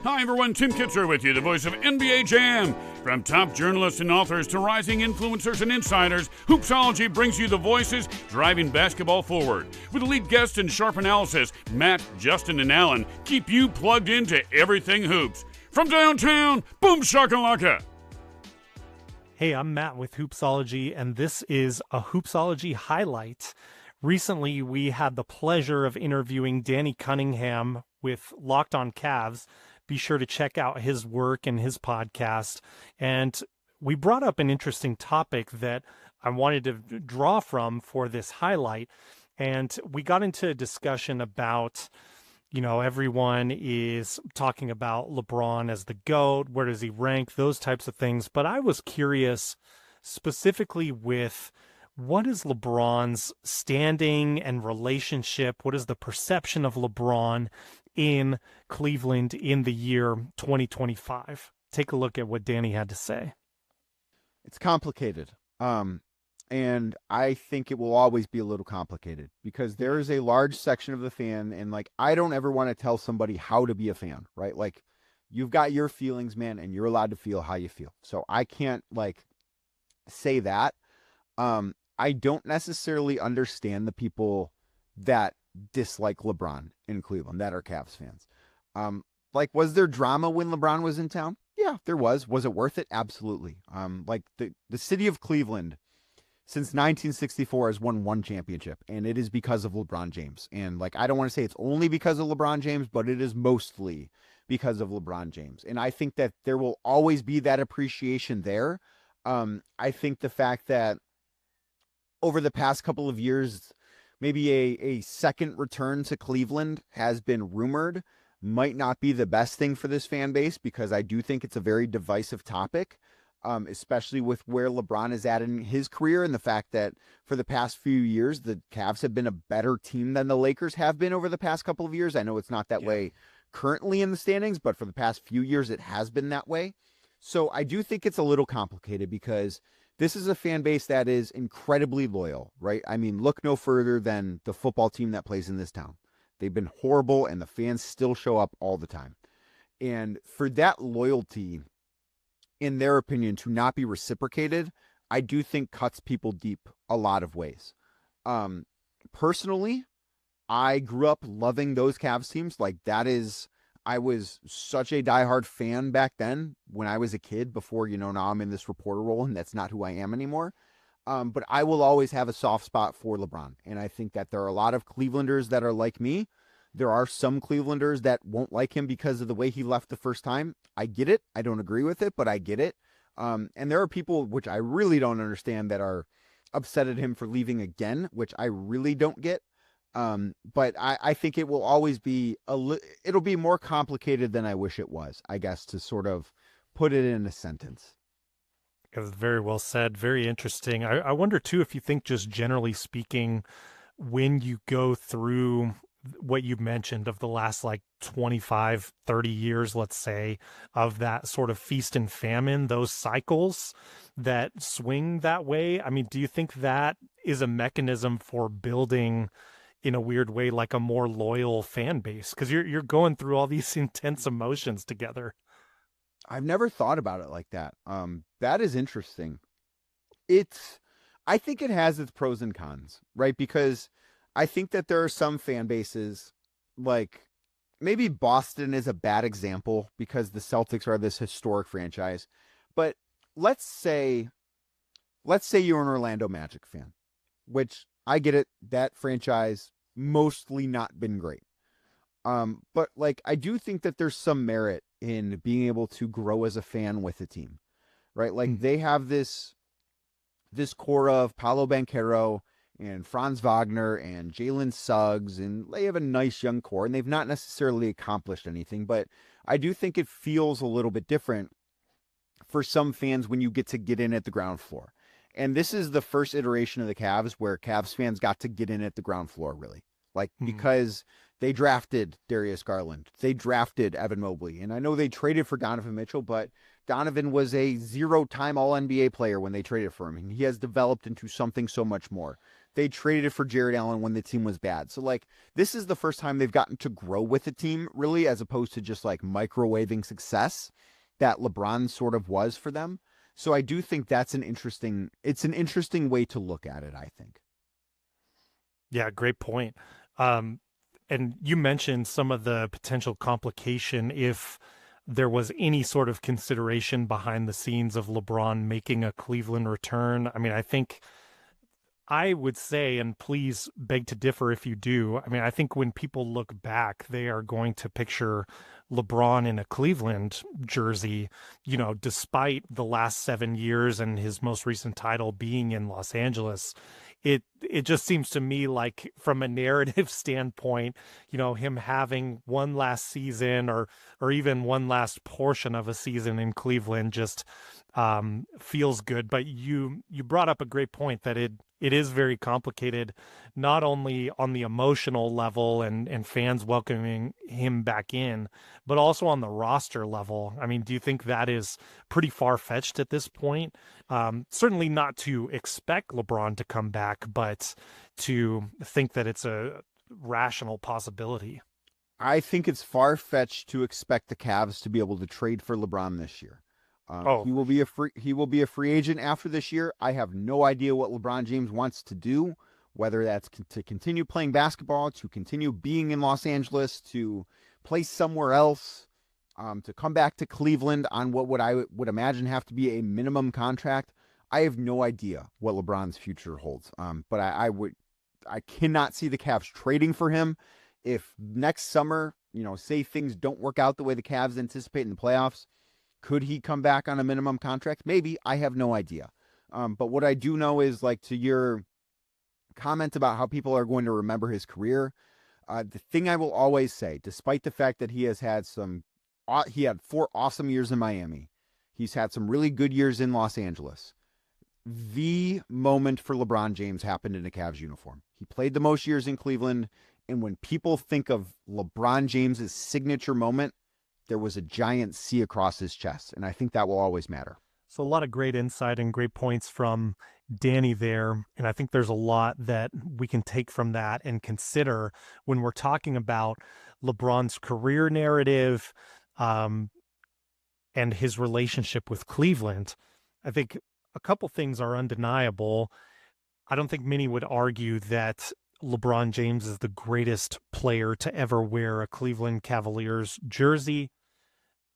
Hi everyone, Tim Kitzer with you, the voice of NBA Jam. From top journalists and authors to rising influencers and insiders, Hoopsology brings you the voices driving basketball forward. With elite guests and sharp analysis, Matt, Justin, and Alan keep you plugged into everything hoops. From downtown, boom shakalaka. Hey, I'm Matt with Hoopsology, and this is a Hoopsology highlight. Recently, we had the pleasure of interviewing Danny Cunningham with Locked on Cavs. Be sure to check out his work and his podcast. And we brought up an interesting topic that I wanted to draw from for this highlight. And we got into a discussion about, everyone is talking about LeBron as the GOAT. Where does he rank? Those types of things. But I was curious specifically with what is LeBron's standing and relationship? What is the perception of LeBron in Cleveland in the year 2025? Take a look at what Danny had to say. It's complicated. And I think it will always be a little complicated because there is a large section of the fan. And I don't ever want to tell somebody how to be a fan, right? You've got your feelings, man, and you're allowed to feel how you feel. So I can't say that. I don't necessarily understand the people that dislike LeBron in Cleveland that are Cavs fans. Was there drama when LeBron was in town? Yeah, there was. Was it worth it? Absolutely. The city of Cleveland since 1964 has won one championship, and it is because of LeBron James. And I don't want to say it's only because of LeBron James, but it is mostly because of LeBron James. And I think that there will always be that appreciation there. I think the fact that over the past couple of years, maybe a second return to Cleveland has been rumored, might not be the best thing for this fan base because I do think it's a very divisive topic, especially with where LeBron is at in his career and the fact that for the past few years, the Cavs have been a better team than the Lakers have been over the past couple of years. I know it's not that way currently in the standings, but for the past few years, it has been that way. So I do think it's a little complicated because this is a fan base that is incredibly loyal, right? I mean, look no further than the football team that plays in this town. They've been horrible, and the fans still show up all the time. And for that loyalty, in their opinion, to not be reciprocated, I do think cuts people deep a lot of ways. Personally, I grew up loving those Cavs teams. I was such a diehard fan back then when I was a kid before, now I'm in this reporter role and that's not who I am anymore. But I will always have a soft spot for LeBron. And I think that there are a lot of Clevelanders that are like me. There are some Clevelanders that won't like him because of the way he left the first time. I get it. I don't agree with it, but I get it. And there are people, which I really don't understand, that are upset at him for leaving again, which I really don't get. But I think it will always be it'll be more complicated than I wish it was, I guess, to sort of put it in a sentence. It was very well said. Very interesting. I wonder too, if you think just generally speaking, when you go through what you mentioned of the last 25, 30 years, let's say, of that sort of feast and famine, those cycles that swing that way. I mean, do you think that is a mechanism for building, in a weird way, a more loyal fan base? Because you're going through all these intense emotions together. I've never thought about it like that. That is interesting. I think it has its pros and cons, right? Because I think that there are some fan bases, maybe Boston is a bad example because the Celtics are this historic franchise. But let's say you're an Orlando Magic fan, which I get it. That franchise mostly not been great. But I do think that there's some merit in being able to grow as a fan with a team, right? They have this core of Paolo Banchero and Franz Wagner and Jalen Suggs, and they have a nice young core, and they've not necessarily accomplished anything, but I do think it feels a little bit different for some fans when you get in at the ground floor. And this is the first iteration of the Cavs where Cavs fans got to get in at the ground floor, really. Because they drafted Darius Garland. They drafted Evan Mobley. And I know they traded for Donovan Mitchell, but Donovan was a 0-time All-NBA player when they traded for him. And he has developed into something so much more. They traded for Jared Allen when the team was bad. So like this is the first time they've gotten to grow with the team really, as opposed to just like microwaving success that LeBron sort of was for them. So I do think that's an interesting way to look at it, I think. Yeah, great point. And you mentioned some of the potential complication if there was any sort of consideration behind the scenes of LeBron making a Cleveland return. I mean, I think I would say, and please beg to differ if you do, I mean, I think when people look back, they are going to picture LeBron in a Cleveland jersey, you know, despite the last 7 years and his most recent title being in Los Angeles. It just seems to me like from a narrative standpoint, you know, him having one last season or even one last portion of a season in Cleveland just feels good. But you brought up a great point that it is very complicated, not only on the emotional level and fans welcoming him back in, but also on the roster level. I mean, do you think that is pretty far-fetched at this point? Certainly not to expect LeBron to come back, but to think that it's a rational possibility. I think it's far-fetched to expect the Cavs to be able to trade for LeBron this year. He will be a free agent after this year. I have no idea what LeBron James wants to do, whether that's to continue playing basketball, to continue being in Los Angeles, to play somewhere else, to come back to Cleveland on what I would imagine have to be a minimum contract. I have no idea what LeBron's future holds. But I cannot see the Cavs trading for him. If next summer, you know, say things don't work out the way the Cavs anticipate in the playoffs, could he come back on a minimum contract? Maybe. I have no idea. But what I do know is, like, to your comment about how people are going to remember his career, the thing I will always say, despite the fact that he had 4 awesome years in Miami, he's had some really good years in Los Angeles. The moment for LeBron James happened in a Cavs uniform. He played the most years in Cleveland, and when people think of LeBron James's signature moment, there was a giant C across his chest, and I think that will always matter. So a lot of great insight and great points from Danny there, and I think there's a lot that we can take from that and consider when we're talking about LeBron's career narrative and his relationship with Cleveland. I think a couple things are undeniable. I don't think many would argue that LeBron James is the greatest player to ever wear a Cleveland Cavaliers jersey.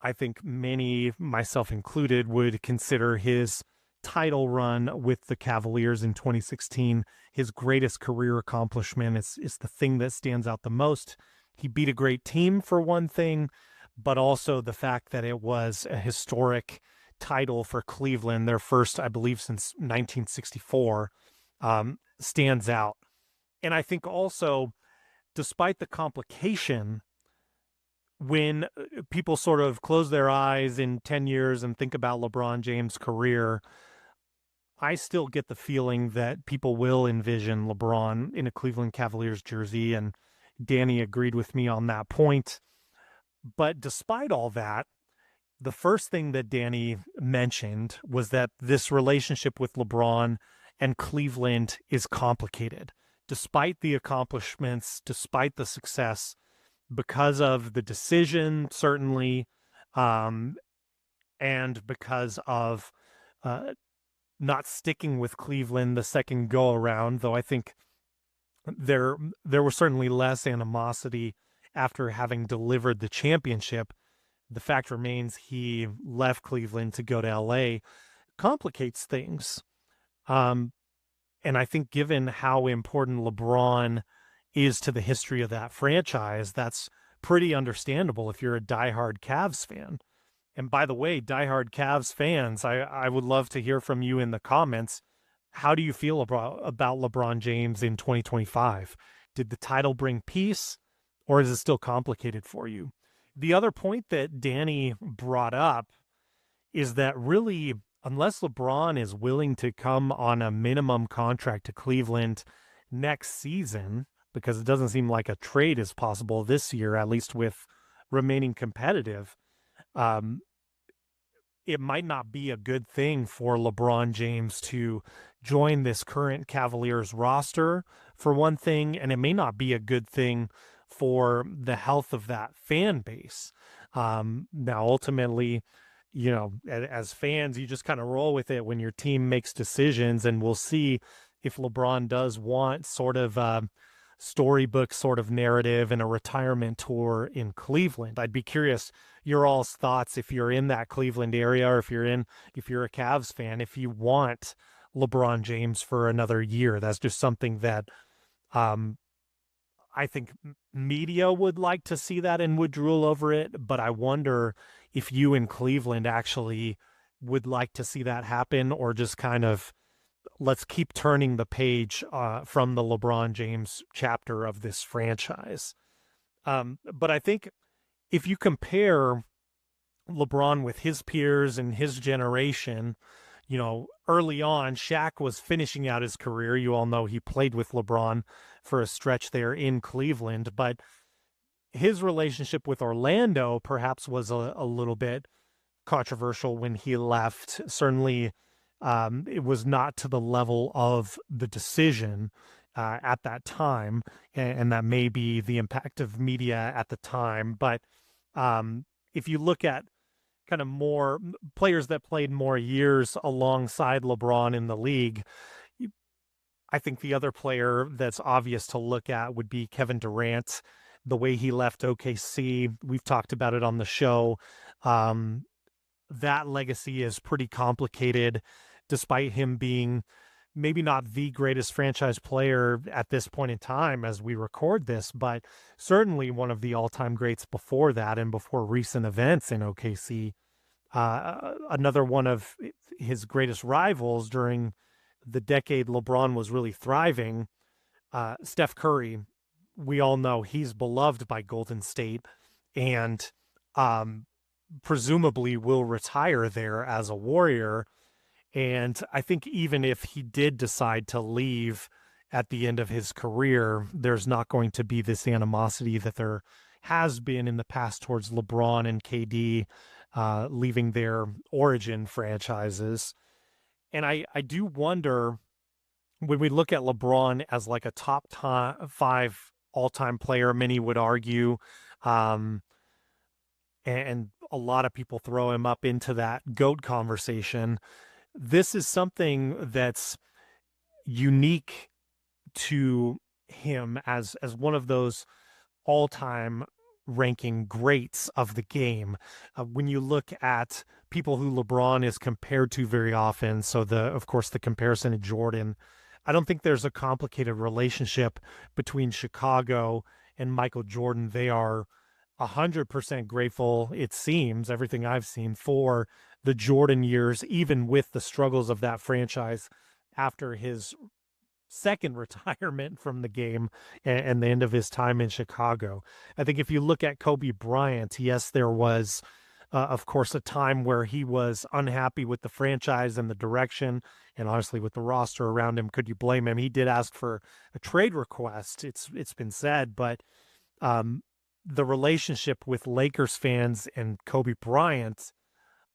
I think many, myself included, would consider his title run with the Cavaliers in 2016 his greatest career accomplishment. It's the thing that stands out the most. He beat a great team, for one thing, but also the fact that it was a historic title for Cleveland, their first, I believe, since 1964, stands out. And I think also, despite the complication, when people sort of close their eyes in 10 years and think about LeBron James' career, I still get the feeling that people will envision LeBron in a Cleveland Cavaliers jersey, and Danny agreed with me on that point. But despite all that, the first thing that Danny mentioned was that this relationship with LeBron and Cleveland is complicated. Despite the accomplishments, despite the success, because of the decision, certainly, and because of not sticking with Cleveland the second go-around, though I think there was certainly less animosity after having delivered the championship. The fact remains he left Cleveland to go to LA complicates things. And I think given how important LeBron is to the history of that franchise, that's pretty understandable if you're a diehard Cavs fan. And by the way, diehard Cavs fans, I would love to hear from you in the comments. How do you feel about LeBron James in 2025? Did the title bring peace, or is it still complicated for you? The other point that Danny brought up is that really, unless LeBron is willing to come on a minimum contract to Cleveland next season, because it doesn't seem like a trade is possible this year, at least with remaining competitive, it might not be a good thing for LeBron James to join this current Cavaliers roster, for one thing, and it may not be a good thing for the health of that fan base. Now, ultimately, as fans, you just kind of roll with it when your team makes decisions, and we'll see if LeBron does want sort of storybook sort of narrative and a retirement tour in Cleveland. I'd be curious your all's thoughts if you're in that Cleveland area, or if you're a Cavs fan, if you want LeBron James for another year. That's just something that I think media would like to see that and would drool over it, but I wonder if you in Cleveland actually would like to see that happen, or just kind of let's keep turning the page from the LeBron James chapter of this franchise. But I think if you compare LeBron with his peers and his generation, early on, Shaq was finishing out his career. You all know he played with LeBron for a stretch there in Cleveland, but his relationship with Orlando perhaps was a little bit controversial when he left. Certainly, it was not to the level of the decision at that time, and that may be the impact of media at the time. But if you look at kind of more players that played more years alongside LeBron in the league, I think the other player that's obvious to look at would be Kevin Durant. The way he left OKC, we've talked about it on the show. That legacy is pretty complicated, despite him being maybe not the greatest franchise player at this point in time as we record this, but certainly one of the all-time greats before that and before recent events in OKC. Another one of his greatest rivals during the decade LeBron was really thriving, Steph Curry. We all know he's beloved by Golden State and presumably will retire there as a Warrior. And I think even if he did decide to leave at the end of his career, there's not going to be this animosity that there has been in the past towards LeBron and KD leaving their origin franchises. And I do wonder, when we look at LeBron as like a top 5 all-time player, many would argue, and a lot of people throw him up into that GOAT conversation. This is something that's unique to him as one of those all-time ranking greats of the game. When you look at people who LeBron is compared to very often, so of course the comparison to Jordan, I don't think there's a complicated relationship between Chicago and Michael Jordan. They are 100% grateful, it seems, everything I've seen, for the Jordan years, even with the struggles of that franchise after his second retirement from the game and the end of his time in Chicago. I think if you look at Kobe Bryant, yes, there was, of course, a time where he was unhappy with the franchise and the direction, and honestly with the roster around him. Could you blame him? He did ask for a trade request, it's been said, but the relationship with Lakers fans and Kobe Bryant,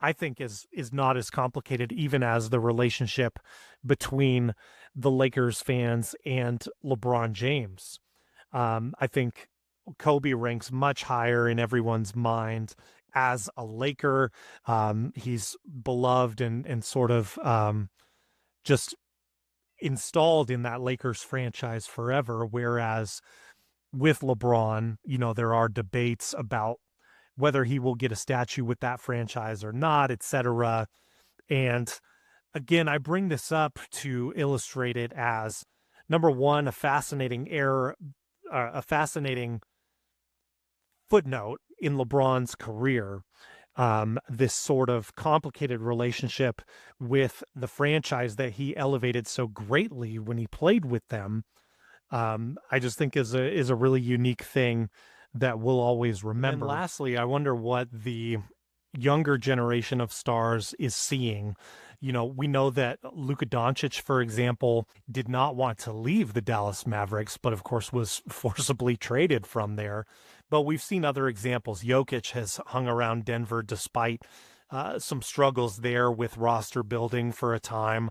I think, is not as complicated even as the relationship between the Lakers fans and LeBron James. I think Kobe ranks much higher in everyone's mind as a Laker. He's beloved and sort of just installed in that Lakers franchise forever, whereas with LeBron, there are debates about whether he will get a statue with that franchise or not, etc. And again, I bring this up to illustrate it as, number one, a fascinating footnote in LeBron's career. This sort of complicated relationship with the franchise that he elevated so greatly when he played with them, I just think is a really unique thing that we'll always remember. And lastly, I wonder what the younger generation of stars is seeing. We know that Luka Doncic, for example, did not want to leave the Dallas Mavericks, but of course was forcibly traded from there. But we've seen other examples. Jokic has hung around Denver despite some struggles there with roster building for a time.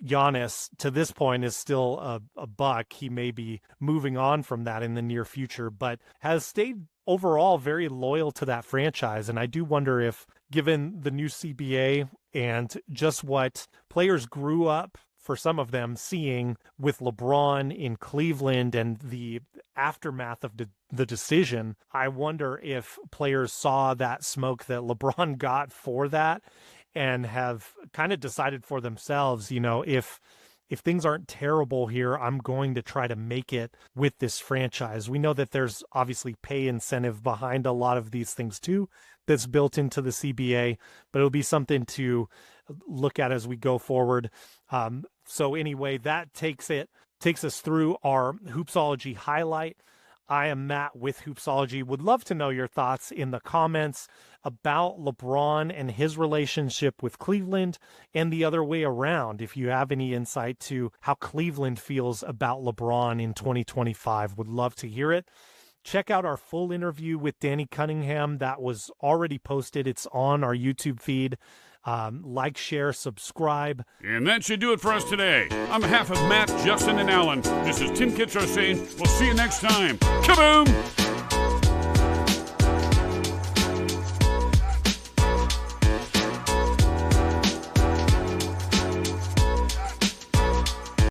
Giannis, to this point, is still a Buck. He may be moving on from that in the near future, but has stayed overall very loyal to that franchise. And I do wonder if, given the new CBA and just what players grew up, for some of them, seeing with LeBron in Cleveland and the aftermath of the decision, I wonder if players saw that smoke that LeBron got for that and have kind of decided for themselves, if things aren't terrible here, I'm going to try to make it with this franchise. We know that there's obviously pay incentive behind a lot of these things too that's built into the CBA, but it'll be something to look at as we go forward. So anyway, that takes us through our Hoopsology highlight. I am Matt with Hoopsology. Would love to know your thoughts in the comments about LeBron and his relationship with Cleveland and the other way around. If you have any insight to how Cleveland feels about LeBron in 2025, would love to hear it. Check out our full interview with Danny Cunningham. That was already posted. It's on our YouTube feed. Like, share, subscribe. And that should do it for us today. On behalf of Matt, Justin, and Alan, this is Tim Kitzrow saying we'll see you next time. Kaboom!